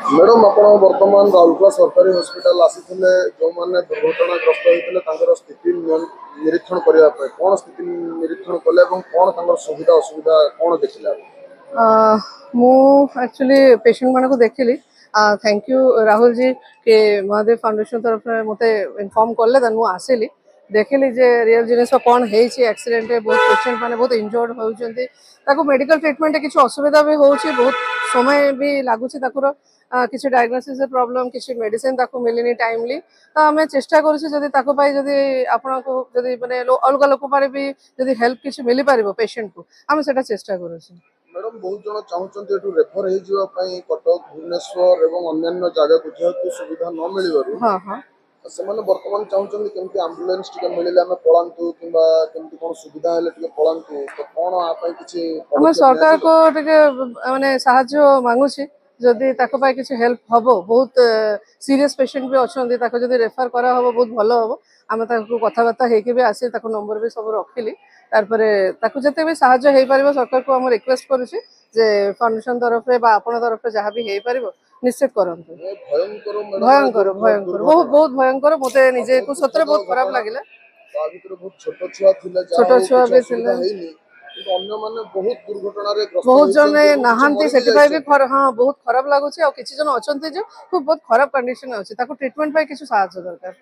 Madam आपण वर्तमान राउरकेला सरकारी हॉस्पिटल आसीथिले जो माने दुर्घटनाग्रस्त होते स्थिति निरीक्षण करने कौन स्थिति निरीक्षण कले कौन सुविधा असुविधा कौन देखिले मु एक्चुअली पेशेंट मान को देखिली। थैंक यू राहुल जी के महादेव फाउंडेशन तरफ मते इनफॉर्म कले देन मु आसिली देखिली जे रियल जिनिस कौन होईची एक्सीडेंट रे बहुत पेशेंट माने बहुत इंजर्ड होउचंती ताको मेडिकल ट्रीटमेंट किसी असुविधा भी होउची बहुत समय भी लागुची ताकुर किसी डायग्नोसिस प्रॉब्लम किसी मेडिसिन ताको मिलनी टाइमली तो आम चेष्टा करूँ जदि ताको पाई जदि आपण को जदि माने अलग लोक पारे भी जदि हेल्प किसी मिल पारिबो पेशेंट को आम सेटा चेष्टा करूँ। मैडम बहुत जन चाहते रेफर हो कटक भुवनेश्वर और अन्य जगह को जेहेतु सुविधा न मिल हाँ हाँ ସେମାନେ ବର୍ତ୍ତମାନ ଚାହୁଁଛନ୍ତି କେମିତି ଆମ୍ବୁଲାନ୍ସ ଟିକେ ମିଳିଲେ ଆମେ ପଳାନ୍ତୁ କିମ୍ବା କେମିତି କ'ଣ ସୁବିଧା ହେଲେ ଟିକେ ପଳାନ୍ତୁ ତ କ'ଣ ଆ ପାଇଁ କିଛି ଆମେ ସରକାର को ଟିକେ ମାନେ ସାହାଯ୍ୟ ମାଗୁଛି ଯଦି ତାଙ୍କ ପାଇଁ କିଛି ହେଲ୍ପ ହବ ବହୁତ ସିରିୟସ୍ ପେସେଣ୍ଟ ବି ଅଛନ୍ତି ତାକୁ ଯଦି ରେଫର କରା ହବ ବହୁତ ଭଲ ହବ ଆମେ ତାକୁ କଥାବାର୍ତ୍ତା ହେଇକି ବି ଆସି ତାକୁ ନମ୍ବର ବି ସବୁ ରଖିଲି ତାପରେ ତାକୁ ଯେତେ ବି ସାହାଯ୍ୟ ହେଇପାରିବ ସରकारକୁ ଆମେ ରିକ୍ୱେଷ୍ଟ କରୁଛି ଯେ ଫାଉଣ୍ଡେସନ ତରଫରେ ବା ଆପଣ ତରଫରେ ଯାହା ବି ହେଇପାରିବ ନିଶ୍ଚିତ କରନ୍ତୁ। ଭୟଙ୍କର ଭୟଙ୍କର ବହୁତ ବହୁତ ଭୟଙ୍କର ମତେ ନିଜକୁ ସତରେ ବହୁତ ଖରାପ ଲାଗିଲା। ଛୋଟ ଛୁଆ ବି ଥିଲେ बहुत जन नहांती से भी हाँ बहुत खराब लगुच आ किसी जन अच्छा जो खूब बहुत खराब कंडीशन अच्छी ट्रिटमेंट किसी साहाଯ୍य दरकार।